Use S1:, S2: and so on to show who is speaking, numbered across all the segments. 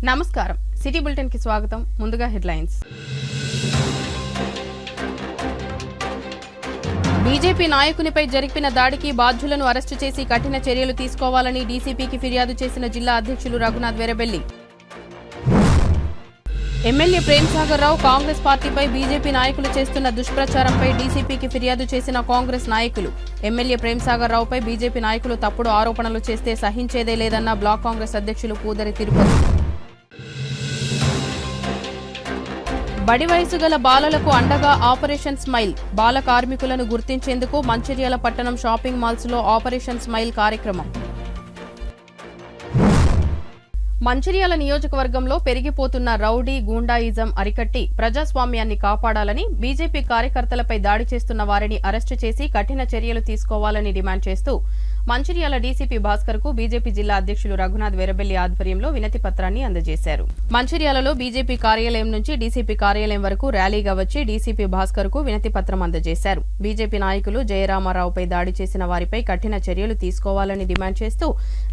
S1: నమస్కారం city bulletin కి స్వాగతం. ముందుగా హెడ్లైన్స్. బీజేపీ నాయకునిపై జరిపిన దాడికి బాధ్యులను అరెస్టు చేసి కఠిన చర్యలు తీసుకోవాలని డీసీపీకి ఫిర్యాదు చేసిన జిల్లా అధ్యక్షులు రఘునాథ్ వెరబెల్లి. ఎమ్మెల్యే ప్రేమ్ సాగర్ రావు కాంగ్రెస్ పార్టీపై బీజేపీ నాయకులు చేస్తున్న దుష్ప్రచారంపై డీసీపీకి ఫిర్యాదు చేసిన కాంగ్రెస్ నాయకులు. ఎమ్మెల్యే ప్రేమ్ సాగర్ రావుపై బీజేపీ నాయకులు తప్పుడు ఆరోపణలు చేస్తే సహించేదే లేదన్న బ్లాక్ కాంగ్రెస్ అధ్యక్షులు పూదరి తిరుపతి. బడి వయసు గల బాలలకు అండగా ఆపరేషన్ స్మైల్. బాల కార్మికులను గుర్తించేందుకు మంచిర్యాల పట్టణం షాపింగ్ మాల్స్ లో ఆపరేషన్ స్మైల్ కార్యక్రమం. మంచిర్యాల నియోజకవర్గంలో పెరిగిపోతున్న రౌడీ గూండాయిజం అరికట్టి ప్రజాస్వామ్యాన్ని కాపాడాలని బీజేపీ కార్యకర్తలపై దాడి చేస్తున్న వారిని అరెస్టు చేసి కఠిన చర్యలు తీసుకోవాలని డిమాండ్ చేస్తూ మంచిర్యాల డీసీపీ భాస్కర్ కు బీజేపీ జిల్లా అధ్యక్షులు రఘునాథ్ వెరబెల్లి ఆధ్వర్యంలో వినతి పత్రాన్ని అందజేశారు. మంచిర్యాలలో బీజేపీ కార్యాలయం నుంచి డీసీపీ కార్యాలయం వరకు ర్యాలీగా వచ్చి డీసీపీ భాస్కర్ కు వినతి పత్రం అందజేశారు. బీజేపీ నాయకులు జయరామారావుపై దాడి చేసిన వారిపై కఠిన చర్యలు తీసుకోవాలని డిమాండ్ చేస్తూ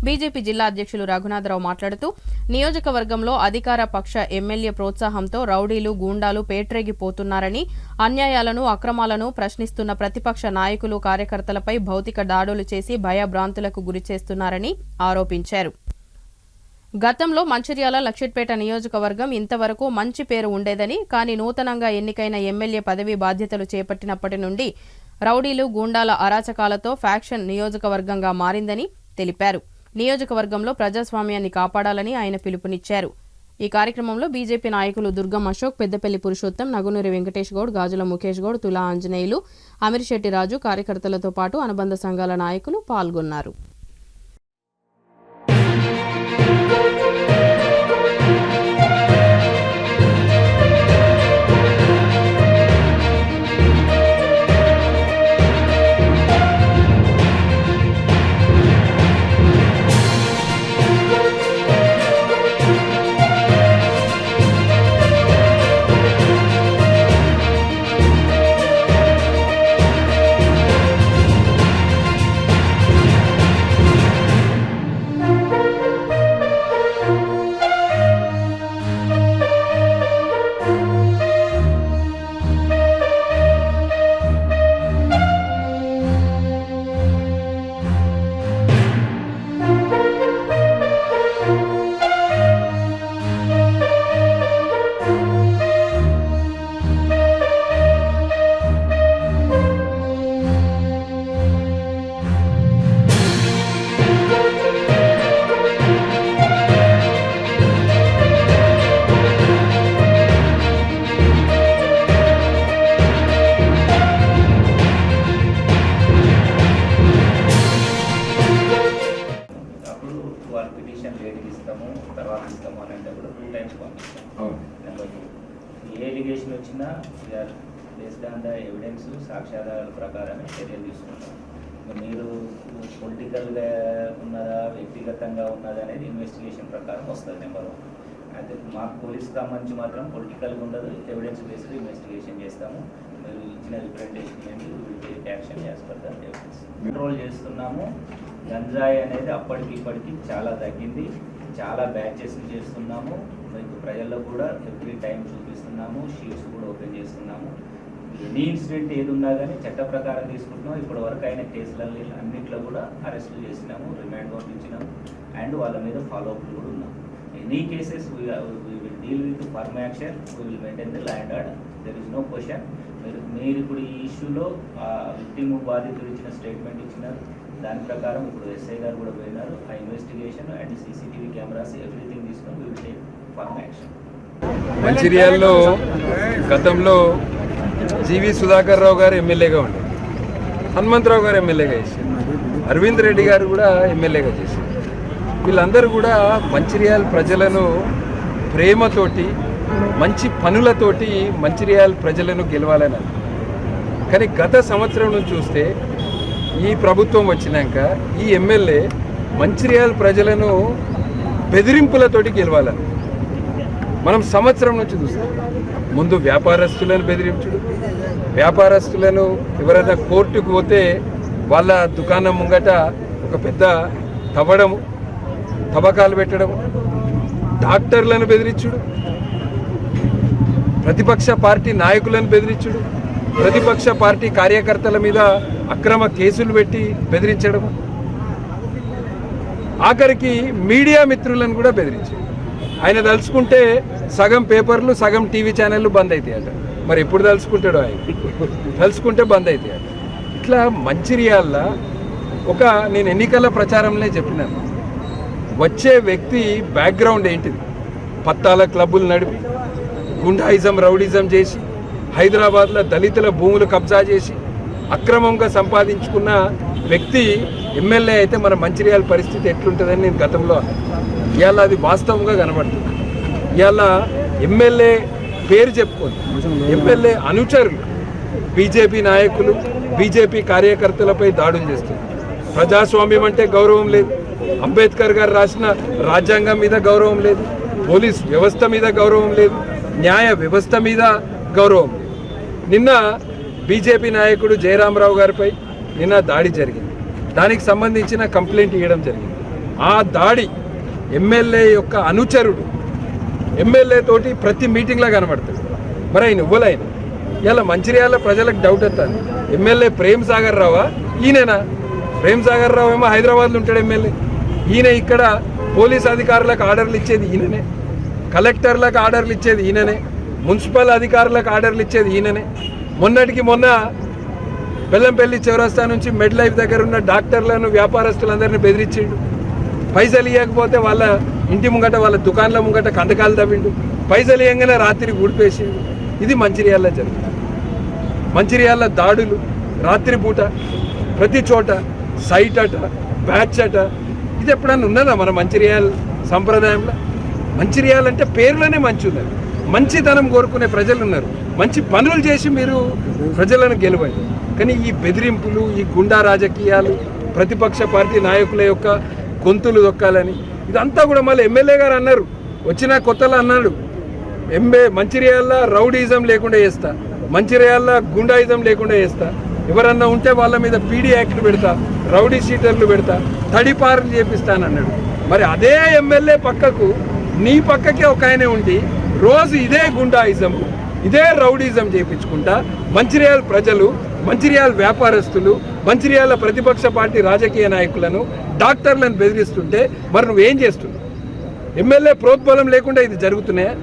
S1: బీజేపీ జిల్లా అధ్యక్షులు రఘునాథరావు మాట్లాడుతూ నియోజకవర్గంలో అధికార పక్ష ఎమ్మెల్యే ప్రోత్సాహంతో రౌడీలు గూండాలు పేట్రేగిపోతున్నారని, అన్యాయాలను అక్రమాలను ప్రశ్నిస్తున్న ప్రతిపక్ష నాయకులు కార్యకర్తలపై భౌతిక దాడులు చేసి భయభ్రాంతులకు గురిచేస్తున్నారని ఆరోపించారు. గతంలో మంచిర్యాల లక్షిట్పేట నియోజకవర్గం ఇంతవరకు మంచి పేరు ఉండేదని, కానీ నూతనంగా ఎన్నికైన ఎమ్మెల్యే పదవి బాధ్యతలు చేపట్టినప్పటి నుండి రౌడీలు గూండాల అరాచకాలతో ఫ్యాక్షన్ నియోజకవర్గంగా మారిందని తెలిపారు. నియోజకవర్గంలో ప్రజాస్వామ్యాన్ని కాపాడాలని ఆయన పిలుపునిచ్చారు. ఈ కార్యక్రమంలో బీజేపీ నాయకులు దుర్గం అశోక్, పెద్దపల్లి పురుషోత్తం, నగునూరి వెంకటేష్ గౌడ్, గాజుల ముఖేష్ గౌడ్, తులా ఆంజనేయులు, అమీర్శెట్టి రాజు కార్యకర్తలతో పాటు అనుబంధ సంఘాల నాయకులు పాల్గొన్నారు.
S2: ఎవిడెన్స్ సాక్ష్యాధారాల ప్రకారమే చర్యలు తీసుకుంటాం. మీరు పొలిటికల్గా ఉన్నదా వ్యక్తిగతంగా ఉన్నదా అనేది ఇన్వెస్టిగేషన్ ప్రకారం వస్తుంది. నెంబర్ 1. అయితే మాకు పోలీస్ సంబంధించి మాత్రం పొలిటికల్గా ఉండదు, ఎవిడెన్స్ బేస్డ్ ఇన్వెస్టిగేషన్ చేస్తాము. మీరు ఇచ్చిన రిప్రజెంటేషన్ ఏంటి, take action as per the evidence. Control చేస్తున్నాము. గంజాయి అనేది అప్పటికి ఇప్పటికి చాలా తగ్గింది. చాలా బ్యాచెస్ చేస్తున్నాము. మీకు ప్రజల్లో కూడా ఎవ్రీ టైం చూపిస్తున్నాము. షీట్స్ కూడా ఓపెన్ చేస్తున్నాము. ఎనీ ఇన్సిడెంట్ ఏది ఉన్నా కానీ చట్ట ప్రకారం తీసుకుంటున్నాం. ఇప్పటి వరకు అయిన కేసులలో అన్నింటిలో కూడా అరెస్టులు చేసినాము, రిమాండ్ పంపించినాము, అండ్ వాళ్ళ మీద ఫాలోఅప్లు కూడా ఉన్నాం. Any cases we will deal with firm action, we will maintain the law and order. There is no question. మీరు ఇప్పుడు ఈ ఇష్యూలో విక్టిమ్ బాధితులు ఇచ్చిన స్టేట్మెంట్ ఇచ్చినారు. దాని ప్రకారం ఇప్పుడు ఎస్ఐ గారు కూడా పోయినారు. ఆ investigation and CCTV cameras everything తీసుకొని we will take firm action.
S3: మంచిర్యాలలో గతంలో జీవి సుధాకర్ రావు గారు ఎమ్మెల్యేగా ఉండారు, హనుమంతరావు గారు ఎమ్మెల్యేగా చేశారు, అరవింద్ రెడ్డి గారు కూడా ఎమ్మెల్యేగా చేశారు. వీళ్ళందరూ కూడా మంచిర్యాల ప్రజలను ప్రేమతోటి మంచి పనులతోటి మంచిర్యాల ప్రజలను గెలవాలని అన్నారు. కానీ గత సంవత్సరం నుంచి చూస్తే ఈ ప్రభుత్వం వచ్చినాక ఈ ఎమ్మెల్యే మంచిర్యాల ప్రజలను బెదిరింపులతోటి గెలవాలని మనం సంవత్సరం నుంచి చూస్తాం. ముందు వ్యాపారస్తులను బెదిరించుడు, వ్యాపారస్తులను ఎవరైనా కోర్టుకు పోతే వాళ్ళ దుకాణం ముంగట ఒక పెద్ద తవ్వడము, తవ్వకాలు పెట్టడం, డాక్టర్లను బెదిరించుడు, ప్రతిపక్ష పార్టీ నాయకులను బెదిరించుడు, ప్రతిపక్ష పార్టీ కార్యకర్తల మీద అక్రమ కేసులు పెట్టి బెదిరించడం, ఆఖరికి మీడియా మిత్రులను కూడా బెదిరించాడు. ఆయన తలుచుకుంటే సగం పేపర్లు సగం టీవీ ఛానళ్ళు బంద్ అవుతాయట. మరి ఎప్పుడు తలుచుకుంటాడో ఆయన, తలుచుకుంటే బంద్ అవుతాయట. ఇట్లా మంచిర్యాల నేను ఎన్నికల ప్రచారంలో చెప్పినాను, వచ్చే వ్యక్తి బ్యాక్గ్రౌండ్ ఏంటిది, పత్తాల క్లబ్బులు నడిపి గుండాయిజం రౌడిజం చేసి హైదరాబాద్లో దళితుల భూములు కబ్జా చేసి అక్రమంగా సంపాదించుకున్న వ్యక్తి ఎమ్మెల్యే అయితే మన మంచిర్యాల పరిస్థితి ఎట్లుంటుందని నేను గతంలో ఇవాళ అది వాస్తవంగా కనబడుతుంది. ఇవాళ ఎమ్మెల్యే పేరు చెప్పుకొని ఎమ్మెల్యే అనుచరులు బీజేపీ నాయకులు బీజేపీ కార్యకర్తలపై దాడులు చేస్తారు. ప్రజాస్వామ్యం అంటే గౌరవం లేదు, అంబేద్కర్ గారు రాసిన రాజ్యాంగం మీద గౌరవం లేదు, పోలీస్ వ్యవస్థ మీద గౌరవం లేదు, న్యాయ వ్యవస్థ మీద గౌరవం లేదు. నిన్న బీజేపీ నాయకుడు జయరామరావు గారిపై నిన్న దాడి జరిగింది. దానికి సంబంధించిన కంప్లైంట్ ఇవ్వడం జరిగింది. ఆ దాడి ఎమ్మెల్యే యొక్క అనుచరుడు ఎమ్మెల్యే తోటి ప్రతి మీటింగ్లో కనబడతాడు. మరి ఆయన ఇవ్వలేను. ఇలా మంచిర్యాల ప్రజలకు డౌట్ వస్తుంది, ఎమ్మెల్యే ప్రేమ్ సాగర్ రావా ఈయననా? ప్రేమ్ సాగర్ రావు ఏమో హైదరాబాద్లో ఉంటాడు ఎమ్మెల్యే, ఈయన ఇక్కడ పోలీస్ అధికారులకు ఆర్డర్లు ఇచ్చేది ఈయననే, కలెక్టర్లకు ఆర్డర్లు ఇచ్చేది ఈయననే, మున్సిపల్ అధికారులకు ఆర్డర్లు ఇచ్చేది ఈయననే. మొన్నటికి మొన్న బెల్లంపల్లి చౌరస్తా నుంచి మెడ్ లైఫ్ దగ్గర ఉన్న డాక్టర్లను వ్యాపారస్తులందరినీ బెదిరించిండు. పైసలు ఇవ్వకపోతే వాళ్ళ ఇంటి ముంగట వాళ్ళ దుకాణాల ముంగట కంటకాలు తవ్విండు. పైసలు ఇవ్వగానే రాత్రి ఊడిపేసిండు. ఇది మంచిర్యాలలో జరుగుతుంది. మంచిర్యాల దాడులు రాత్రిపూట ప్రతి చోట సైట్ అట బ్యాచ్ అట, ఇది ఎప్పుడన్నా ఉన్నదా మన మంచిర్యాల సంప్రదాయంలో? మంచిర్యాల అంటే పేర్లోనే మంచి ఉన్నది, మంచితనం కోరుకునే ప్రజలు ఉన్నారు, మంచి పనులు చేసి మీరు ప్రజలను గెలవండి. కానీ ఈ బెదిరింపులు, ఈ గుండా రాజకీయాలు, ప్రతిపక్ష పార్టీ నాయకుల యొక్క గొంతులు దొక్కాలని ఇదంతా కూడా మళ్ళీ ఎమ్మెల్యే గారు అన్నారు, వచ్చిన కొత్తలో అన్నాడు, మంచిర్యాల రౌడీజం లేకుండా చేస్తా, మంచిర్యాల గుండాయిజం లేకుండా చేస్తా, ఎవరన్నా ఉంటే వాళ్ళ మీద పీడీ యాక్ట్ పెడతా, రౌడీ షీటర్లు పెడతా, తడిపార్లు చేపిస్తానన్నాడు. మరి అదే ఎమ్మెల్యే పక్కకు నీ పక్కకే ఒక ఆయన ఉండి రోజు ఇదే గుండాయిజం ఇదే రౌడీజం చేయించుకుంటా మంచిర్యాల ప్రజలు, మంచిర్యాల వ్యాపారస్తులు, మంచిర్యాల ప్రతిపక్ష పార్టీ రాజకీయ నాయకులను, డాక్టర్లను బెదిరిస్తుంటే మరి నువ్వేం చేస్తున్నావు? ఎమ్మెల్యే ప్రోద్బలం లేకుండా ఇది జరుగుతున్నాయా?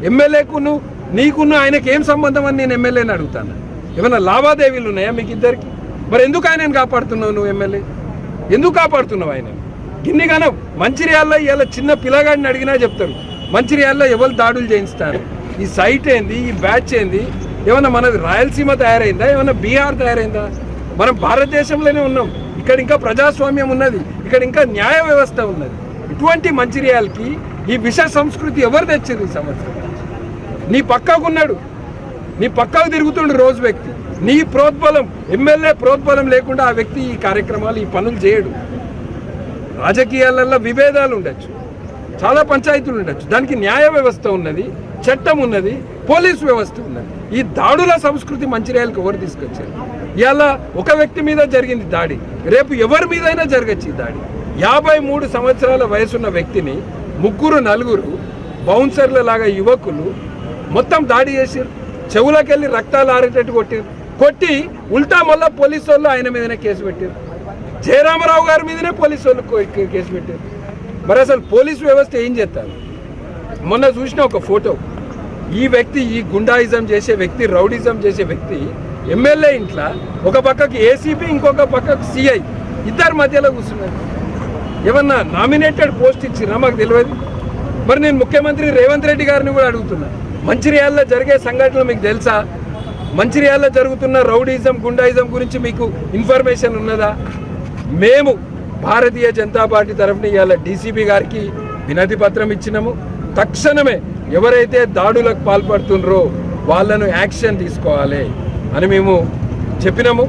S3: ఎమ్మెల్యేకును నీకున్న ఆయనకి ఏం సంబంధం అని నేను ఎమ్మెల్యేని అడుగుతాను. ఏమైనా లావాదేవీలు ఉన్నాయా మీకు ఇద్దరికి? మరి ఎందుకు ఆయనను కాపాడుతున్నావు నువ్వు? ఎమ్మెల్యే ఎందుకు కాపాడుతున్నావు ఆయన? గిన్నిగానో మంచిర్యాలలో ఇలా చిన్న పిల్లగాడిని అడిగినా చెప్తారు మంచిర్యాలలో ఎవరు దాడులు చేయిస్తారు. ఈ సైట్ ఏంది, ఈ బ్యాచ్ ఏంది? ఏమన్నా మనది రాయలసీమ తయారైందా? ఏమన్నా బీహార్ తయారైందా? మనం భారతదేశంలోనే ఉన్నాం. ఇక్కడ ఇంకా ప్రజాస్వామ్యం ఉన్నది, ఇక్కడ ఇంకా న్యాయ వ్యవస్థ ఉన్నది. ఇటువంటి మంచిర్యాలకి ఈ విష సంస్కృతి ఎవరు తెచ్చారు ఈ సంవత్సరం? నీ పక్కకున్నాడు, నీ పక్కకు తిరుగుతుండు రోజు వ్యక్తి. నీ ప్రోద్బలం, ఎమ్మెల్యే ప్రోద్బలం లేకుండా ఆ వ్యక్తి ఈ కార్యక్రమాలు, ఈ పనులు చేయడు. రాజకీయాలలో విభేదాలు ఉండొచ్చు, చాలా పంచాయతీలు ఉండొచ్చు, దానికి న్యాయ వ్యవస్థ ఉన్నది, చట్టం ఉన్నది, పోలీసు వ్యవస్థ ఉన్నది. ఈ దాడుల సంస్కృతి మంచిర్యాలకు ఎవరు తీసుకొచ్చారు? ఇవాళ ఒక వ్యక్తి మీద జరిగింది దాడి, రేపు ఎవరి మీదైనా జరగచ్చు ఈ దాడి. 53 సంవత్సరాల వయసున్న వ్యక్తిని 3-4 బౌన్సర్ల లాగా యువకులు మొత్తం దాడి చేశారు. చెవులకెళ్ళి రక్తాలు ఆరేటట్టు కొట్టి ఉల్టా మళ్ళా పోలీసు వాళ్ళు ఆయన మీదనే కేసు పెట్టారు. జయరామరావు గారి మీదనే పోలీసు వాళ్ళు కేసు పెట్టారు. మరి అసలు పోలీసు వ్యవస్థ ఏం చేస్తారు? మొన్న చూసిన ఒక ఫోటో, ఈ వ్యక్తి, ఈ గుండాయిజం చేసే వ్యక్తి, రౌడిజం చేసే వ్యక్తి ఎమ్మెల్యే ఇంట్లో ఒక పక్కకి ఏసీపీ, ఇంకొక పక్కకు సిఐ, ఇద్దరు మధ్యలో కూర్చున్నారు. ఏమన్నా నామినేటెడ్ పోస్ట్ ఇచ్చినా మాకు తెలియదు. మరి నేను ముఖ్యమంత్రి రేవంత్ రెడ్డి గారిని కూడా అడుగుతున్నా, మంచిర్యాలలో జరిగే సంఘటనలు మీకు తెలుసా? మంచిర్యాలలో జరుగుతున్న రౌడీజం, గుండాయిజం గురించి మీకు ఇన్ఫర్మేషన్ ఉన్నదా? మేము భారతీయ జనతా పార్టీ తరఫున ఇవాళ డీసీపీ గారికి వినతి పత్రం ఇచ్చినాము. తక్షణమే ఎవరైతే దాడులకు పాల్పడుతున్నారో వాళ్ళను యాక్షన్ తీసుకోవాలి అని మేము చెప్పినాము.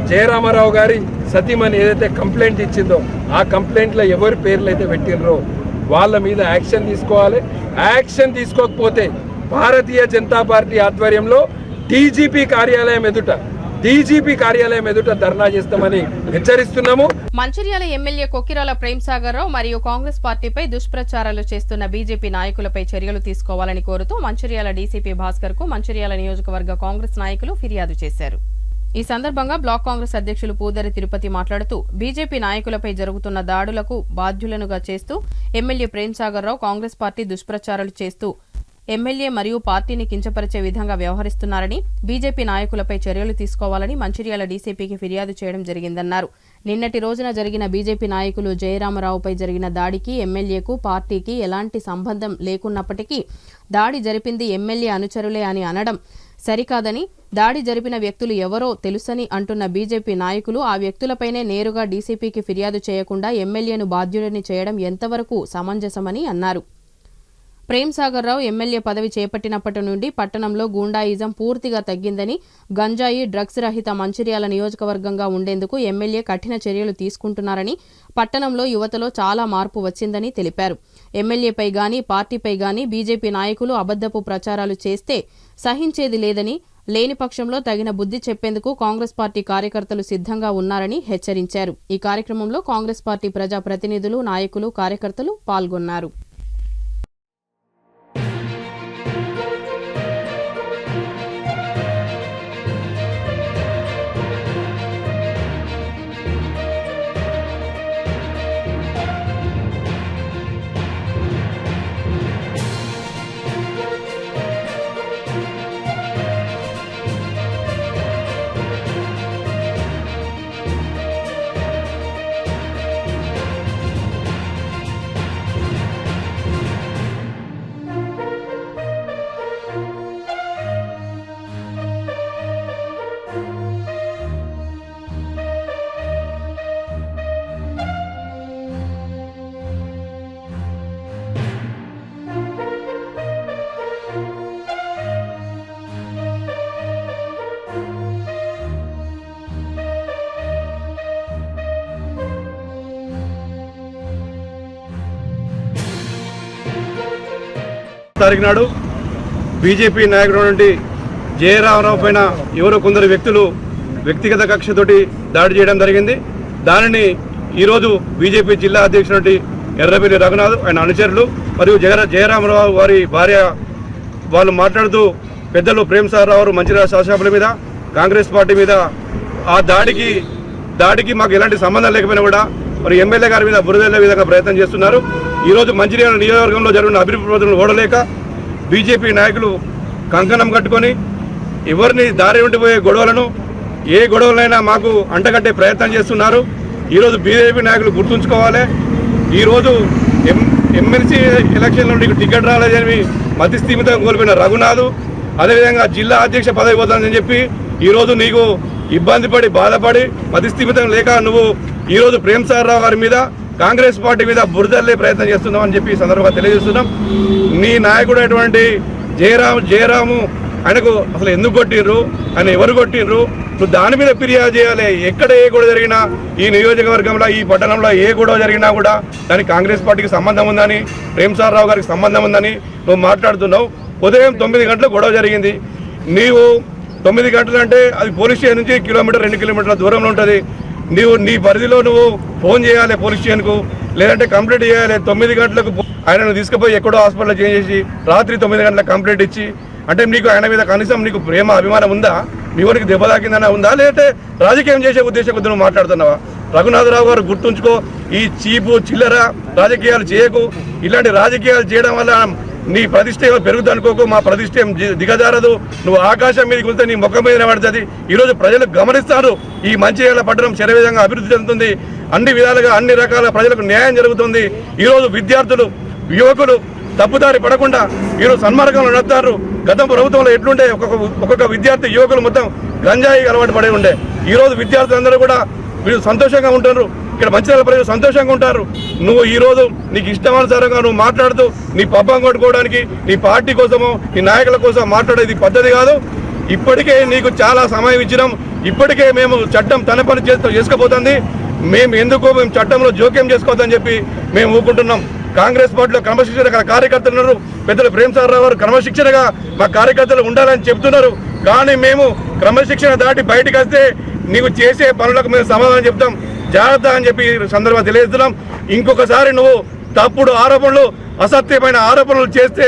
S3: జయరామారావు గారి సతీమణి ఏదైతే కంప్లైంట్ ఇచ్చిందో ఆ కంప్లైంట్లో ఎవరి పేర్లు అయితే పెట్టినరో వాళ్ళ మీద యాక్షన్ తీసుకోవాలి. యాక్షన్ తీసుకోకపోతే భారతీయ జనతా పార్టీ ఆధ్వర్యంలో డీజీపీ కార్యాలయం ఎదుట డీజీపీ కార్యాలయం ఎదుట ధర్నా చేస్తామని హెచ్చరిస్తున్నాము.
S1: మంచిర్యాల ఎమ్మెల్యే కొక్కిరాల ప్రేమ్సాగర్ రావు మరియు కాంగ్రెస్ పార్టీపై దుష్ప్రచారాలు చేస్తున్న బీజేపీ నాయకులపై చర్యలు తీసుకోవాలని కోరుతూ మంచిర్యాల డీసీపీ భాస్కర్ కు మంచిర్యాల నియోజకవర్గ కాంగ్రెస్ నాయకులు ఫిర్యాదు చేశారు. ఈ సందర్భంగా బ్లాక్ కాంగ్రెస్ అధ్యక్షులు పూదరి తిరుపతి మాట్లాడుతూ బీజేపీ నాయకులపై జరుగుతున్న దాడులకు బాధ్యులనుగా చేస్తూ ఎమ్మెల్యే ప్రేమ్సాగర్ రావు కాంగ్రెస్ పార్టీ దుష్ప్రచారాలు చేస్తూ ఎమ్మెల్యే మరియు పార్టీని కించపరిచే విధంగా వ్యవహరిస్తున్నారని, బీజేపీ నాయకులపై చర్యలు తీసుకోవాలని మంచిర్యాల డీసీపీకి ఫిర్యాదు చేయడం జరిగిందన్నారు. నిన్నటి రోజున జరిగిన బీజేపీ నాయకులు జయరామరావుపై జరిగిన దాడికి ఎమ్మెల్యేకు పార్టీకి ఎలాంటి సంబంధం లేకున్నప్పటికీ దాడి జరిపింది ఎమ్మెల్యే అనుచరులే అని అనడం సరికాదని, దాడి జరిపిన వ్యక్తులు ఎవరో తెలుసని అంటున్న బీజేపీ నాయకులు ఆ వ్యక్తులపైనే నేరుగా డీసీపీకి ఫిర్యాదు చేయకుండా ఎమ్మెల్యేను బాధ్యుడిని చేయడం ఎంతవరకు సమంజసమని అన్నారు. ప్రేమ్సాగర్ రావు ఎమ్మెల్యే పదవి చేపట్టినప్పటి నుండి పట్టణంలో గూండాయిజం పూర్తిగా తగ్గిందని, గంజాయి డ్రగ్స్ రహిత మంచిర్యాల నియోజకవర్గంగా ఉండేందుకు ఎమ్మెల్యే కఠిన చర్యలు తీసుకుంటున్నారని, పట్టణంలో యువతలో చాలా మార్పు వచ్చిందని తెలిపారు. ఎమ్మెల్యేపై గానీ పార్టీపై గానీ బీజేపీ నాయకులు అబద్ధపు ప్రచారాలు చేస్తే సహించేది లేదని, లేని పక్షంలో తగిన బుద్ధి చెప్పేందుకు కాంగ్రెస్ పార్టీ కార్యకర్తలు సిద్ధంగా ఉన్నారని హెచ్చరించారు. ఈ కార్యక్రమంలో కాంగ్రెస్ పార్టీ ప్రజా ప్రతినిధులు, నాయకులు, కార్యకర్తలు పాల్గొన్నారు.
S4: తారీఖు నాడు బీజేపీ నాయకుడు నుండి జయరామరావు పైన ఎవరో కొందరు వ్యక్తులు వ్యక్తిగత కక్షతోటి దాడి చేయడం జరిగింది. దానిని ఈరోజు బీజేపీ జిల్లా అధ్యక్షుడు ఎర్రబెల్లి రఘునాథ్, ఆయన అనుచరులు మరియు జయరామరావు వారి భార్య వాళ్ళు మాట్లాడుతూ పెద్దలు ప్రేమ్సాగర్ రావు మంచిర్యాల శాసనసభ్యుల మీద, కాంగ్రెస్ పార్టీ మీద ఆ దాడికి మాకు ఎలాంటి సంబంధం లేకపోయినా కూడా మరి ఎమ్మెల్యే గారి మీద బురదల్లే విధంగా ప్రయత్నం చేస్తున్నారు. ఈరోజు మంచిర్యాల నియోజకవర్గంలో జరిగిన అభివృద్ధి పనులను ఓడలేక బీజేపీ నాయకులు కంకణం కట్టుకొని ఎవరిని దారి ఉండిపోయే గొడవలను ఏ గొడవలైనా మాకు అంటగట్టే ప్రయత్నం చేస్తున్నారు. ఈరోజు బీజేపీ నాయకులు గుర్తుంచుకోవాలి. ఈరోజు ఎమ్మెల్సీ ఎలక్షన్ నుండి టికెట్ రాలేదని మతి స్థిమితం కోల్పోయిన రఘునాథ్, అదేవిధంగా జిల్లా అధ్యక్ష పదవి పోతుందని చెప్పి ఈరోజు నీకు ఇబ్బంది పడి బాధపడి మతి స్థిమితం లేక నువ్వు ఈరోజు ప్రేమ్సాగర్ రావు గారి మీద, కాంగ్రెస్ పార్టీ మీద బురదల్లే ప్రయత్నం చేస్తున్నామని చెప్పి ఈ సందర్భంగా తెలియజేస్తున్నాం. నీ నాయకుడు అటువంటి జయరాము ఆయనకు అసలు ఎందుకు కొట్టిండ్రు, ఆయన ఎవరు కొట్టిండ్రు, నువ్వు దాని మీద ఫిర్యాదు చేయాలి. ఎక్కడ ఏ గొడవ జరిగినా ఈ నియోజకవర్గంలో ఈ పట్టణంలో ఏ గొడవ జరిగినా కూడా దానికి కాంగ్రెస్ పార్టీకి సంబంధం ఉందని, ప్రేమ్సాగర్ రావు గారికి సంబంధం ఉందని నువ్వు మాట్లాడుతున్నావు. ఉదయం 9 గంటలకు గొడవ జరిగింది. నీవు 9 గంటలు అంటే అది పోలీస్ స్టేషన్ నుంచి 2 కిలోమీటర్ల దూరంలో ఉంటుంది. నీ పరిధిలో నువ్వు ఫోన్ చేయాలి పోలీస్ స్టేషన్కు, లేదంటే కంప్లైంట్ చేయాలి. 9 గంటలకు ఆయనను తీసుకుపోయి ఎక్కడో హాస్పిటల్లో చేంజ్ చేసి రాత్రి 9 గంటలకు కంప్లైంట్ ఇచ్చి, అంటే నీకు ఆయన మీద కనీసం నీకు ప్రేమ అభిమానం ఉందా, మీ ఊరికి దెబ్బ తాకిందన్నా ఉందా, లేదంటే రాజకీయం చేసే ఉద్దేశం కొద్ది నువ్వు మాట్లాడుతున్నావా? రఘునాథరావు గారు గుర్తుంచుకో, ఈ చీపు చిల్లర రాజకీయాలు చేయకు. ఇలాంటి రాజకీయాలు చేయడం వల్ల నీ ప్రతిష్ట పెరుగుతుంది అనుకోకు, మా ప్రతిష్ట దిగజారదు. నువ్వు ఆకాశం మీదకి వస్తే నీ ముఖం మీద పడుతుంది. ఈరోజు ప్రజలు గమనిస్తారు, ఈ మంచిర్యాల పట్టణం శరవేగంగా అభివృద్ధి చెందుతుంది. అన్ని విధాలుగా అన్ని రకాల ప్రజలకు న్యాయం జరుగుతుంది. ఈరోజు విద్యార్థులు, యువకులు తప్పుదారి పడకుండా ఈరోజు సన్మార్గంలో నడుస్తారు. గత ప్రభుత్వంలో ఎట్లుండే ఒక్కొక్క విద్యార్థి యువకులు మొత్తం గంజాయి అలవాటు పడి ఉండే. ఈరోజు విద్యార్థులందరూ కూడా వీళ్ళు సంతోషంగా ఉంటారు. ఇక్కడ మంచిర్యాల ప్రజలు సంతోషంగా ఉంటారు. నువ్వు ఈరోజు నీకు ఇష్టానుసారంగా నువ్వు మాట్లాడుతూ నీ పబ్బం కొట్టుకోవడానికి, నీ పార్టీ కోసమో నీ నాయకుల కోసం మాట్లాడేది పద్ధతి కాదు. ఇప్పటికే నీకు చాలా సమయం ఇచ్చినాం. ఇప్పటికే మేము చట్టం తన పని చేసుకుపోతుంది. మేము చట్టంలో జోక్యం చేసుకోవద్దని చెప్పి మేము ఊరుకుంటున్నాం. కాంగ్రెస్ పార్టీలో క్రమశిక్షణ కార్యకర్తలు ఉన్నారు. పెద్దలు ప్రేమ్సాగర్ రావు గారు క్రమశిక్షణగా మా కార్యకర్తలు ఉండాలని చెప్తున్నారు. కానీ మేము క్రమశిక్షణ దాటి బయటకు వస్తే నీకు చేసే పనులకు మేము సమాధానం చెప్తాం, జాగ్రత్త అని చెప్పి సందర్భంగా తెలియజేస్తున్నాం. ఇంకొకసారి నువ్వు తప్పుడు ఆరోపణలు, అసత్యమైన ఆరోపణలు చేస్తే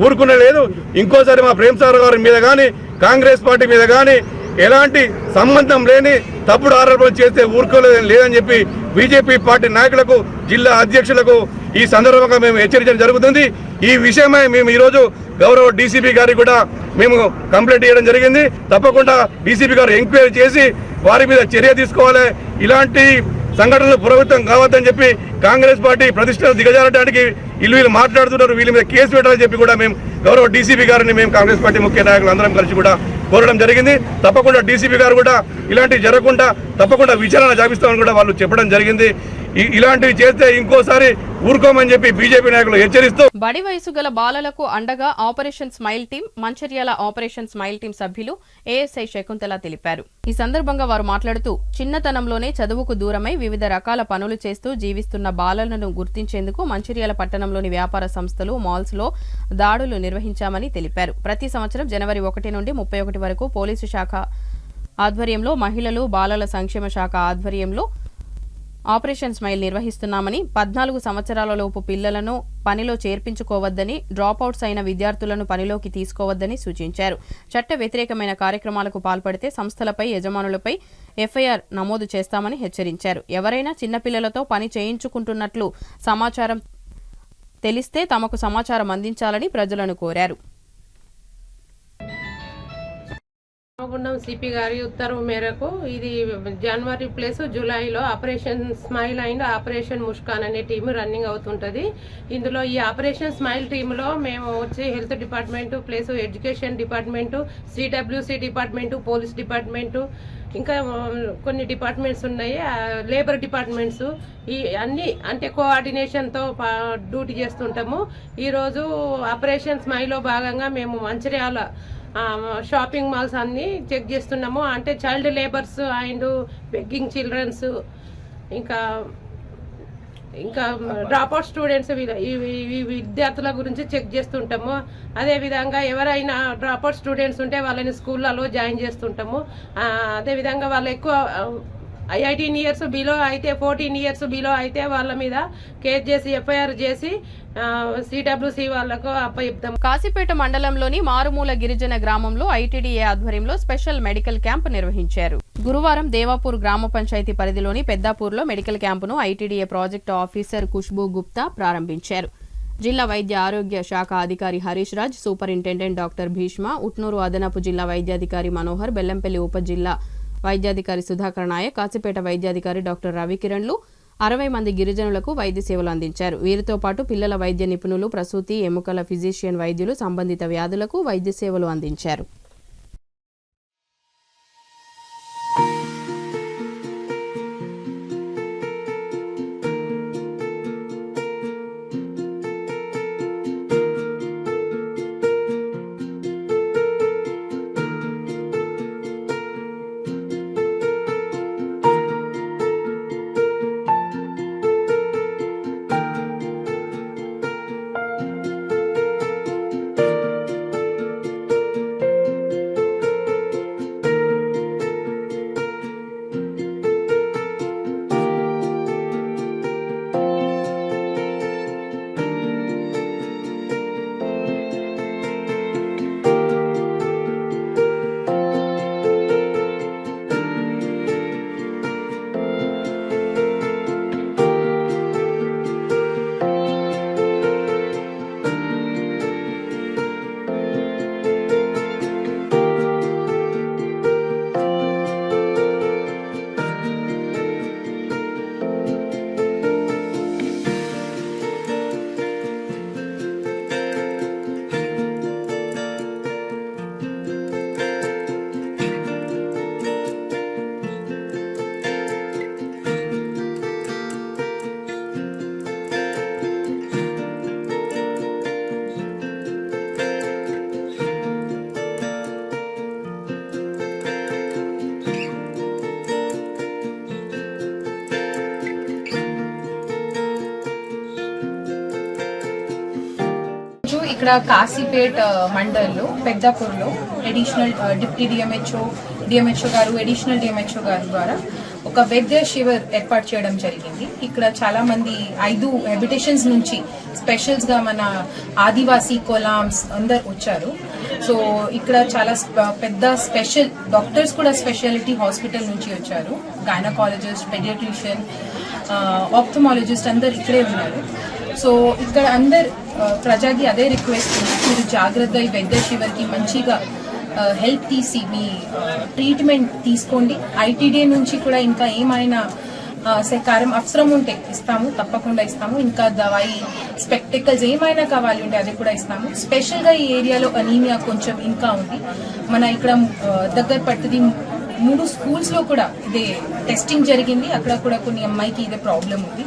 S4: ఊరుకునే లేదు. ఇంకోసారి మా ప్రేమ్ సాగర్ గారి మీద కానీ కాంగ్రెస్ పార్టీ మీద కానీ ఎలాంటి సంబంధం లేని తప్పుడు ఆరోపణలు చేస్తే ఊరుకోలేదు లేదని చెప్పి బీజేపీ పార్టీ నాయకులకు, జిల్లా అధ్యక్షులకు ఈ సందర్భంగా మేము హెచ్చరించడం జరుగుతుంది. ఈ విషయమై మేము ఈరోజు గౌరవ డీసీపీ గారికి కూడా మేము కంప్లైంట్ చేయడం జరిగింది. తప్పకుండా డీసీపీ గారు ఎంక్వైరీ చేసి వారి మీద చర్య తీసుకోవాలి. ఇలాంటి సంఘటనలు పునరావృతం కావద్దని చెప్పి కాంగ్రెస్ పార్టీ ప్రతిష్టను దిగజారడానికి వీళ్ళు మాట్లాడుతున్నారు, వీళ్ళ మీద కేసు పెట్టాలని చెప్పి కూడా మేము గౌరవ డీసీపీ గారిని మేము కాంగ్రెస్ పార్టీ ముఖ్య నాయకులు అందరం కలిసి కూడా కోరడం జరిగింది. తప్పకుండా డీసీపీ గారు కూడా ఇలాంటివి జరగకుండా తప్పకుండా విచారణ జరిపిస్తామని కూడా వాళ్ళు చెప్పడం జరిగింది. ఇలాంటివి చేస్తే ఇంకోసారి ఊరుకోమని చెప్పి బీజేపీ నాయకులు హెచ్చరిస్తూ
S1: బడి వయసు గల బాలలకు అండగా operation smile team, Mancherial operation smile team సభ్యులు ఏఎస్ఐ శకుంతల తెలిపారు. ఈ సందర్భంగా వారు మాట్లాడుతూ చిన్నతనంలోనే చదువుకు దూరమై వివిధ రకాల పనులు చేస్తూ జీవిస్తున్న బాలలను గుర్తించేందుకు మంచిర్యాల పట్టణంలోని వ్యాపార సంస్థలు, మాల్స్ లో దాడులు నిర్వహించామని తెలిపారు. ప్రతి సంవత్సరం జనవరి 1 నుండి 31 వరకు పోలీసు శాఖ ఆధ్వర్యంలో, మహిళలు బాలల సంక్షేమ శాఖ ఆధ్వర్యంలో ఆపరేషన్ స్మైల్ నిర్వహిస్తున్నామని, 14 సంవత్సరాలలోపు పిల్లలను పనిలో చేర్పించుకోవద్దని, డ్రాపౌట్స్ అయిన విద్యార్థులను పనిలోకి తీసుకోవద్దని సూచించారు. చట్ట వ్యతిరేకమైన కార్యక్రమాలకు పాల్పడితే సంస్థలపై, యజమానులపై ఎఫ్ఐఆర్ నమోదు చేస్తామని హెచ్చరించారు. ఎవరైనా చిన్నపిల్లలతో పని చేయించుకుంటున్నట్లు సమాచారం తెలిస్తే తమకు సమాచారం అందించాలని ప్రజలను కోరారు.
S5: రామగుండం సిపి గారి ఉత్తర్వు మేరకు ఇది జనవరి ప్లస్ జూలైలో operation smile and operation Muskan అనే టీం రన్నింగ్ అవుతుంటుంది. ఇందులో ఈ ఆపరేషన్ స్మైల్ టీంలో మేము వచ్చి health department plus education department, CWC department, police department, ఇంకా కొన్ని డిపార్ట్మెంట్స్ ఉన్నాయి, లేబర్ డిపార్ట్మెంట్స్, ఈ అన్ని అంటే కోఆర్డినేషన్తో డ్యూటీ చేస్తుంటాము. ఈరోజు ఆపరేషన్ స్మైల్లో భాగంగా మేము మంచిర్యాల షాపింగ్ మాల్స్ అన్ని చెక్ చేస్తున్నాము. అంటే child labours and begging childrens, ఇంకా డ్రాప్అవుట్ స్టూడెంట్స్, ఈ విద్యార్థుల గురించి చెక్ చేస్తుంటాము. అదేవిధంగా ఎవరైనా డ్రాప్అవుట్ స్టూడెంట్స్ ఉంటే వాళ్ళని స్కూళ్ళలో జాయిన్ చేస్తుంటాము. అదేవిధంగా వాళ్ళు ఎక్కువ 18 years బిలో అయితే, 14 years బిలో అయితే వాళ్ళ మీద కేసు చేసి ఎఫ్ఐఆర్ చేసి సిడబ్ల్యూసి వాళ్లకు అప్పచెప్తాం.
S1: కాశీపేట మండలంలోని మారుమూల గిరిజన గ్రామంలో ఐటీడీఏ ఆధ్వర్యంలో స్పెషల్ మెడికల్ క్యాంప్ నిర్వహించారు. గురువారం దేవాపూర్ గ్రామ పంచాయతీ పరిధిలోని పెద్దాపూర్లో మెడికల్ క్యాంపును ITDA project officer Khushboo Gupta ప్రారంభించారు. జిల్లా వైద్య ఆరోగ్య శాఖ అధికారి హరీష్ రాజ్, సూపరింటెండెంట్ డాక్టర్ భీష్మ, ఉట్నూరు అదనపు జిల్లా వైద్యాధికారి మనోహర్, బెల్లంపల్లి ఉప జిల్లా వైద్యాధికారి సుధాకర్ నాయక్, కాశీపేట వైద్యాధికారి డాక్టర్ రవికిరణ్లు 60 మంది గిరిజనులకు వైద్య సేవలు అందించారు. వీరితో పాటు పిల్లల వైద్య నిపుణులు, ప్రసూతి, ఎముకల ఫిజిషియన్ వైద్యులు సంబంధిత వ్యాధులకు వైద్య సేవలు అందించారు.
S6: ఇక్కడ కాశీపేట్ మండల్లో పెద్దాపూర్లో అడిషనల్ డిప్యూటీ డిఎంహెచ్ఓ గారు అడిషనల్ డిఎంహెచ్ఓ గారి ద్వారా ఒక వైద్య శిబిర్ ఏర్పాటు చేయడం జరిగింది. ఇక్కడ చాలా మంది 5 హ్యాబిటేషన్స్ నుంచి స్పెషల్స్ గా మన ఆదివాసీ కొలామ్స్ అందరు వచ్చారు. సో ఇక్కడ చాలా పెద్ద స్పెషల్ డాక్టర్స్ కూడా స్పెషాలిటీ హాస్పిటల్ నుంచి వచ్చారు. గైనకాలజిస్ట్, పెడియాట్రిషియన్, ఆప్థమాలజిస్ట్ అందరు ఇక్కడే ఉన్నారు. సో ఇక్కడ అందరు ప్రజాకి అదే రిక్వెస్ట్ ఉంది, మీరు జాగ్రత్త ఈ వైద్య శిబిర్కి మంచిగా హెల్ప్ తీసి మీ ట్రీట్మెంట్ తీసుకోండి. ఐటీడీ నుంచి కూడా ఇంకా ఏమైనా సహకారం అవసరం ఉంటే ఇస్తాము, తప్పకుండా ఇస్తాము. ఇంకా దవాయి, స్పెక్టికల్స్ ఏమైనా కావాలి ఉంటే అది కూడా ఇస్తాము. స్పెషల్గా ఈ ఏరియాలో అనీమియా కొంచెం ఇంకా ఉంది. మన ఇక్కడ దగ్గర పడుతుంది 3 స్కూల్స్లో కూడా ఇదే టెస్టింగ్ జరిగింది. అక్కడ కూడా కొన్ని అమ్మాయికి ఇదే ప్రాబ్లం ఉంది.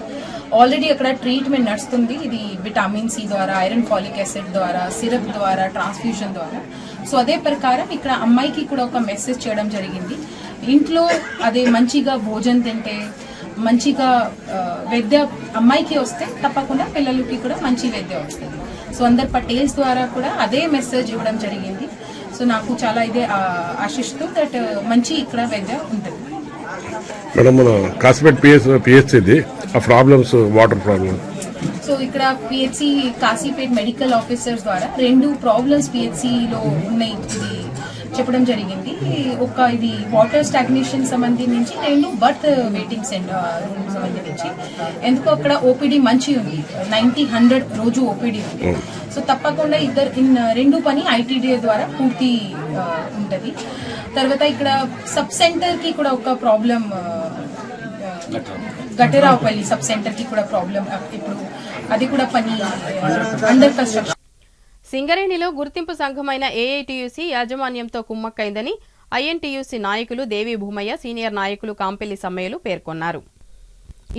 S6: ఆల్రెడీ అక్కడ ట్రీట్మెంట్ నడుస్తుంది. ఇది విటమిన్ సి ద్వారా, ఐరన్ ఫాలిక్ యాసిడ్ ద్వారా, సిరప్ ద్వారా, ట్రాన్స్ఫ్యూజన్ ద్వారా. సో అదే ప్రకారం ఇక్కడ అమ్మాయికి కూడా ఒక మెసేజ్ చేయడం జరిగింది. ఇంట్లో అదే మంచిగా భోజనం తింటే, మంచిగా వైద్య అమ్మాయికి వస్తే తప్పకుండా పిల్లలకి కూడా మంచి వైద్య వస్తుంది. సో అందరు పటేల్స్ ద్వారా కూడా అదే మెసేజ్ ఇవ్వడం జరిగింది. సో నాకు చాలా ఇదే ఆశిస్తూ దట్ మంచి ఇక్కడ వైద్య ఉంటుంది.
S7: మేడం, మన కాసిపేట్ పిహెచ్సిది ఆ ప్రాబ్లమ్స్, వాటర్ ప్రాబ్లమ్.
S6: సో ఇక్కడ పిహెచ్సి కాశీపేట్ మెడికల్ ఆఫీసర్స్ ద్వారా 2 ప్రాబ్లమ్స్ పిహెచ్సిలో ఉన్నాయి ఇది చెప్పడం జరిగింది. ఒక ఇది వాటర్ స్టాగ్నేషన్ సంబంధించి, 2 బర్త్ వెయిటింగ్ రూమ్ సంబంధించి. ఎందుకు అక్కడ ఓపీడీ మంచి ఉంది, 90-100 రోజు ఓపీడీ ఉంది. సో తప్పకుండా 2 పని ఐటీడీఏ ద్వారా పూర్తి ఉంటుంది. తర్వాత ఇక్కడ సబ్ సెంటర్ కి కూడా ఒక ప్రాబ్లం, గటరావుపల్లి సబ్ సెంటర్ కి కూడా ప్రాబ్లం, ఇప్పుడు అది కూడా పని అండర్ కన్స్ట్రక్షన్.
S1: సింగరేణిలో గుర్తింపు సంఘమైన ఏఐటీయూసీ యాజమాన్యంతో కుమ్మక్కైందని ఐఎన్టీయూసీ నాయకులు దేవి భూమయ్య, సీనియర్ నాయకులు కాంపెల్లి సమ్మయ్యలు పేర్కొన్నారు.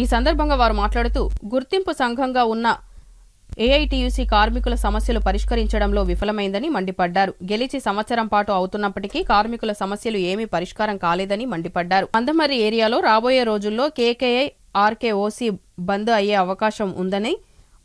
S1: ఈ సందర్భంగా వారు మాట్లాడుతూ గుర్తింపు సంఘంగా ఉన్న ఏఐటీయూసీ కార్మికుల సమస్యలు పరిష్కరించడంలో విఫలమైందని మండిపడ్డారు. గెలిచి సంవత్సరం పాటు అవుతున్నప్పటికీ కార్మికుల సమస్యలు ఏమీ పరిష్కారం కాలేదని మండిపడ్డారు. మందమర్రి ఏరియాలో రాబోయే రోజుల్లో కేకేఐ ఆర్కేఓసీ బంద్ అయ్యే అవకాశం ఉందని,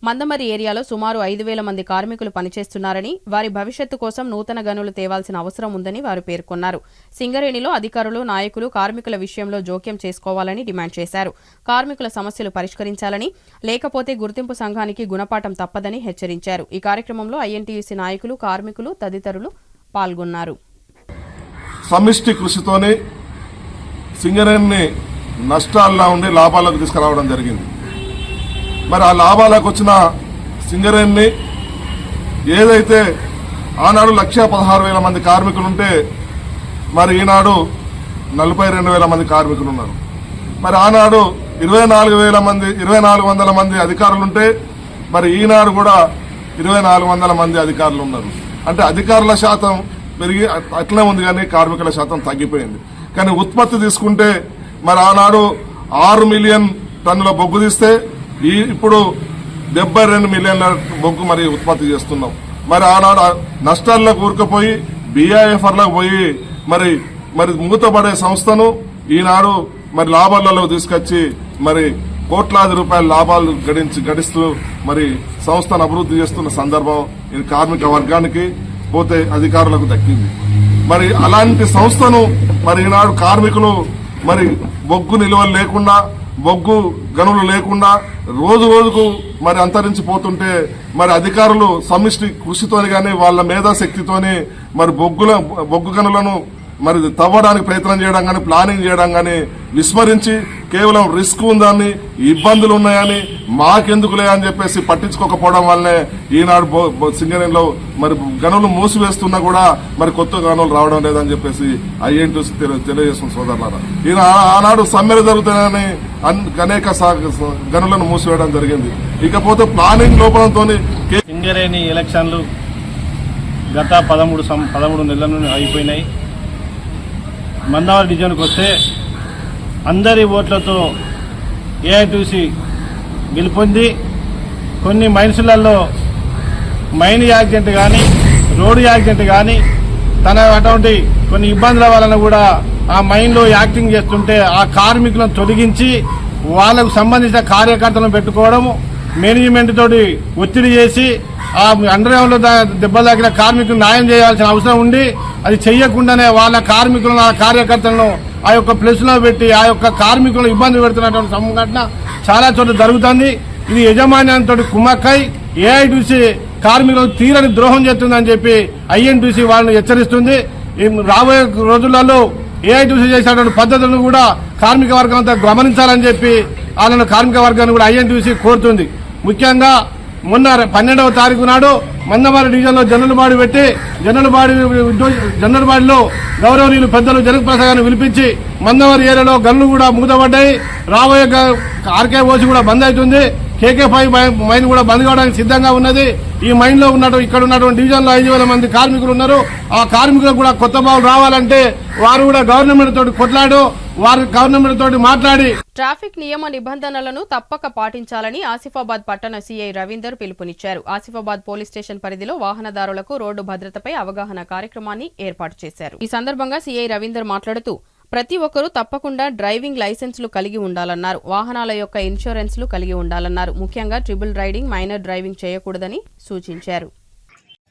S1: మందమర్రి ఏరియాలో సుమారు 5,000 మంది కార్మికులు పనిచేస్తున్నారని, వారి భవిష్యత్తు కోసం నూతన గనులు తేవాల్సిన అవసరం ఉందని వారు పేర్కొన్నారు. సింగరేణిలో అధికారులు, నాయకులు కార్మికుల విషయంలో జోక్యం చేసుకోవాలని డిమాండ్ చేశారు. కార్మికుల సమస్యలు పరిష్కరించాలని, లేకపోతే గుర్తింపు సంఘానికి గుణపాఠం తప్పదని హెచ్చరించారు. ఈ కార్యక్రమంలో ఐఎన్టీయూసీ నాయకులు, కార్మికులు తదితరులు పాల్గొన్నారు.
S8: సమిష్టి కృషితోనే సింగరేణిని నష్టాల్లో ఉండి లాభాలకు తీసుకురావడం జరిగింది. మరి ఆ లాభాలకు వచ్చిన సింగరేణిని ఏదైతే ఆనాడు 1,16,000 మంది కార్మికులుంటే మరి ఈనాడు 42,000 మంది కార్మికులు ఉన్నారు. మరి ఆనాడు 2,400 మంది అధికారులుంటే మరి ఈనాడు కూడా 2,400 మంది అధికారులు ఉన్నారు. అంటే అధికారుల శాతం పెరిగి అట్లనే ఉంది, కానీ కార్మికుల శాతం తగ్గిపోయింది. కానీ ఉత్పత్తి తీసుకుంటే మరి ఆనాడు 6 మిలియన్ టన్నుల బొగ్గు తీస్తే ఇప్పుడు 72 మిలియన్ల బొగ్గు మరి ఉత్పత్తి చేస్తున్నాం. మరి ఆనాడు నష్టాల్లో కూరుకుపోయి BIFRలకు పోయి మరి మూతపడే సంస్థను ఈనాడు మరి లాభాలలో తీసుకొచ్చి మరి కోట్లాది రూపాయల లాభాలు గడిస్తూ మరి సంస్థను అభివృద్ధి చేస్తున్న సందర్భం ఇది కార్మిక వర్గానికి పోతే అధికారులకు దక్కింది. మరి అలాంటి సంస్థను మరి ఈనాడు కార్మికులు మరి బొగ్గు నిల్వలు లేకుండా, బొగ్గు గనులు లేకుండా రోజు రోజుకు మరి అంతరించిపోతుంటే మరి అధికారులు సమిష్టి కృషితోని గాని వాళ్ళ మేధాశక్తితోని మరి బొగ్గు గనులను మరి తవ్వడానికి ప్రయత్నం చేయడం కానీ, ప్లానింగ్ చేయడం కానీ విస్మరించి కేవలం రిస్క్ ఉందని, ఇబ్బందులు ఉన్నాయని, మాకెందుకులే అని చెప్పేసి పట్టించుకోకపోవడం వల్లనే ఈనాడు సింగరేణిలో మరి గనులు మూసివేస్తున్నా కూడా మరి కొత్త గనులు రావడం లేదని చెప్పేసి ఐఎన్టీయూసీ తెలియజేస్తున్న సోదరులారా. ఈయన ఆనాడు సమ్మెలు జరుగుతాయని అనేక గనులను మూసివేయడం జరిగింది. ఇకపోతే ప్లానింగ్ లోపంతో
S9: సింగరేణి ఎలక్షన్లు గత 13 నెలల నుండి అయిపోయినాయి. మందమర్రి డివిజన్కి వస్తే అందరి ఓట్లతో ఏఐటీయూసీ గెలుపొంది కొన్ని మైన్సులలో మైన్ యాక్సిడెంట్ కానీ, రోడ్డు యాక్సిడెంట్ కానీ, అటువంటి కొన్ని ఇబ్బందుల వలన కూడా ఆ మైన్లో యాక్టింగ్ చేస్తుంటే ఆ కార్మికులను తొలగించి వాళ్లకు సంబంధించిన కార్యకర్తలను పెట్టుకోవడము, మేనేజ్మెంట్ తోటి ఒత్తిడి చేసి ఆ అండర్ గ్రౌండ్ లో దెబ్బ తాకిన కార్మికులు న్యాయం చేయాల్సిన అవసరం ఉండి అది చెయ్యకుండానే వాళ్ళ కార్మికులను ఆ కార్యకర్తలను ఆ యొక్క ప్లేస్ లో పెట్టి ఆ యొక్క కార్మికులను ఇబ్బంది పెడుతున్నటువంటి సంఘటన చాలా చోట్ల జరుగుతుంది. ఇది యజమాన్యంతో కుమ్మక్కై ఏఐటీసీ కార్మికులకు తీరని ద్రోహం చేస్తుందని చెప్పి ఐఎన్టీసీ వాళ్ళని హెచ్చరిస్తుంది. రాబోయే రోజులలో ఏఐటీసీ చేసినటువంటి పద్ధతులను కూడా కార్మిక వర్గం అంతా గమనించాలని చెప్పి వాళ్ళను కార్మిక వర్గాన్ని కూడా ఐఎన్టీసీ కోరుతుంది. ముఖ్యంగా మొన్న 12వ తారీఖు నాడు మందమరి డివిజన్ లో జనరల్ బాడీ పెట్టి జనరల్ బాడీలో గౌరవనీయులు పెద్దలు జనక ప్రసాద్ గారిని పిలిపించి మందమరి ఏరియాలో గన్లు కూడా మూతపడ్డాయి. రాబోయే ఆర్కే ఓసి కూడా బంద్ అవుతుంది. KK5 మైన్ కూడా బంద్ కావడానికి సిద్ధంగా ఉన్నది. ఈ మైన్ లో ఇక్కడ ఉన్నటువంటి డివిజన్ లో 5,000 మంది కార్మికులు ఉన్నారు. ఆ కార్మికులకు కూడా కొత్త బావులు రావాలంటే వారు కూడా గవర్నమెంట్ తోటి కొట్లాడు, వారు గవర్నమెంట్ తోటి మాట్లాడి
S1: ట్రాఫిక్ నియమ నిబంధనలను తప్పక పాటించాలని ఆసిఫాబాద్ పట్టణ సీఐ రవీందర్ పిలుపునిచ్చారు. ఆసిఫాబాద్ పోలీస్ స్టేషన్ పరిధిలో వాహనదారులకు రోడ్డు భద్రతపై అవగాహన కార్యక్రమాన్ని ఏర్పాటు చేశారు. ఈ సందర్భంగా సీఐ రవీందర్ మాట్లాడుతూ ప్రతి ఒక్కరూ తప్పకుండా డ్రైవింగ్ లైసెన్సులు కలిగి ఉండాలన్నారు. వాహనాల యొక్క ఇన్సూరెన్స్లు కలిగి ఉండాలన్నారు. ముఖ్యంగా ట్రిపుల్ రైడింగ్, మైనర్ డ్రైవింగ్ చేయకూడదని సూచించారు.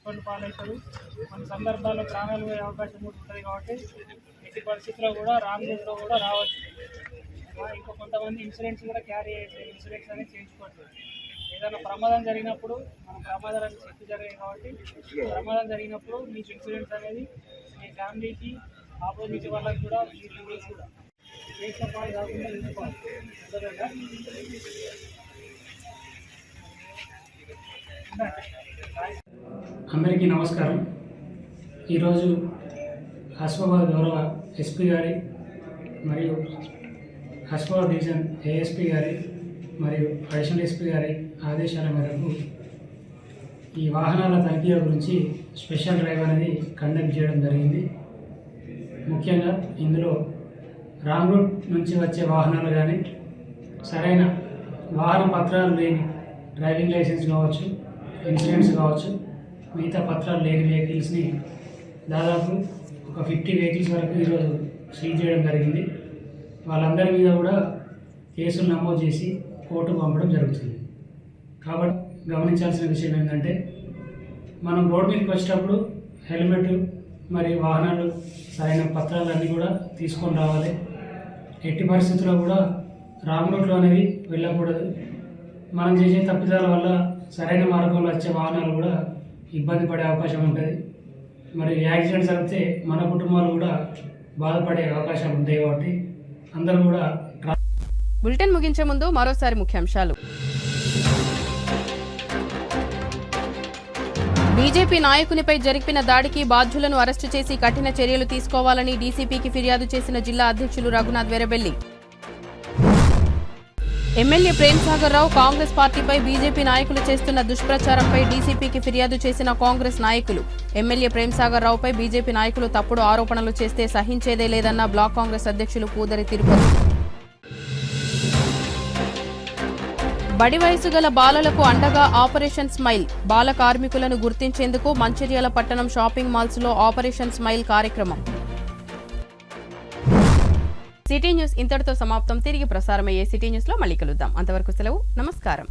S10: కొన్ని సందర్భాల్లో ప్రాణాలు పోయే అవకాశం కూడా ఉంటుంది కాబట్టి ఎట్టి పరిస్థితుల్లో కూడా రాంగ్ రూట్లో కూడా రావచ్చు. ఇంకా కొంతమంది ఇన్సూరెన్స్ కూడా క్యారీ చేయట్లేదు, ఇన్సూరెన్స్ అనేది చేయించుకోవట్లేదు. ఏదైనా ప్రమాదం జరిగినప్పుడు మన ప్రమాదాలను చెక్ జరిగాయి కాబట్టి ప్రమాదం జరిగినప్పుడు మీకు ఇన్సూరెన్స్ అనేది మీ ఫ్యామిలీకి ఆపోజిట్ వాళ్ళకి కూడా మీ రిలేస్ కూడా చేసిన పాలు కాకుండా చూసుకోవాలి.
S11: అందరికీ నమస్కారం. ఈరోజు ఆసిఫాబాద్ గౌరవ ఎస్పీ గారి మరియు ఆసిఫాబాద్ డివిజన్ ఏఎస్పీ గారి మరియు అడిషనల్ ఎస్పీ గారి ఆదేశాల మేరకు ఈ వాహనాల తనిఖీల గురించి స్పెషల్ డ్రైవ్ అనేది కండక్ట్ చేయడం జరిగింది. ముఖ్యంగా ఇందులో రాంగ్ రూట్ నుంచి వచ్చే వాహనాలు కానీ, సరైన వాహన పత్రాలు లేని డ్రైవింగ్ లైసెన్స్ కావచ్చు, ఇన్సూరెన్స్ కావచ్చు, మిగతా పత్రాలు లేని వెహికల్స్ని దాదాపు ఒక 50 వెహికల్స్ వరకు ఈరోజు సీజ్ చేయడం జరిగింది. వాళ్ళందరి మీద కూడా కేసులు నమోదు చేసి కోర్టుకు పంపడం జరుగుతుంది. కాబట్టి గమనించాల్సిన విషయం ఏంటంటే, మనం రోడ్ మీదకి వచ్చేటప్పుడు హెల్మెట్ మరియు వాహనాలు సరైన పత్రాలన్నీ కూడా తీసుకొని రావాలి. ఎట్టి పరిస్థితుల్లో కూడా రాంగ్ రూట్లో అనేది వెళ్ళకూడదు. మనం చేసే తప్పిదాల వల్ల సరైన మార్గంలో వచ్చే వాహనాలు కూడా ఇబ్బంది పడే అవకాశం ఉంటుంది. మరి యాక్సిడెంట్ జరిగితే మన కుటుంబాలు కూడా బాధపడే అవకాశాలు ఉంటాయి. కాబట్టి అందరూ కూడా
S1: బులెటిన్ ముగించే ముందు మరోసారి ముఖ్యాంశాలు. బీజేపీ నాయకునిపై జరిపిన దాడికి బాధ్యులను అరెస్టు చేసి కఠిన చర్యలు తీసుకోవాలని డీసీపీకి ఫిర్యాదు చేసిన జిల్లా అధ్యక్షులు రఘునాథ్ వెరబెల్లి. ఎమ్మెల్యే ప్రేమ్సాగర్ రావు కాంగ్రెస్ పార్టీపై బీజేపీ నాయకులు చేస్తున్న దుష్ప్రచారంపై డీసీపీకి ఫిర్యాదు చేసిన కాంగ్రెస్ నాయకులు. ఎమ్మెల్యే ప్రేమ్సాగర్ రావుపై బీజేపీ నాయకులు తప్పుడు ఆరోపణలు చేస్తే సహించేదే లేదన్న బ్లాక్ కాంగ్రెస్ అధ్యక్షులు పూదరి తిరుపతి. బడి వయసు గల బాలలకు అండగా ఆపరేషన్ స్మైల్. బాల కార్మికులను గుర్తించేందుకు మంచిర్యాల పట్టణం షాపింగ్ మాల్స్ లో ఆపరేషన్ స్మైల్ కార్యక్రమం. సిటీ న్యూస్ ఇంతటితో సమాప్తం. తిరిగి ప్రసారమయ్యే సిటీ న్యూస్ లో మళ్ళీ కలుద్దాం. అంతవరకు సెలవు. నమస్కారం.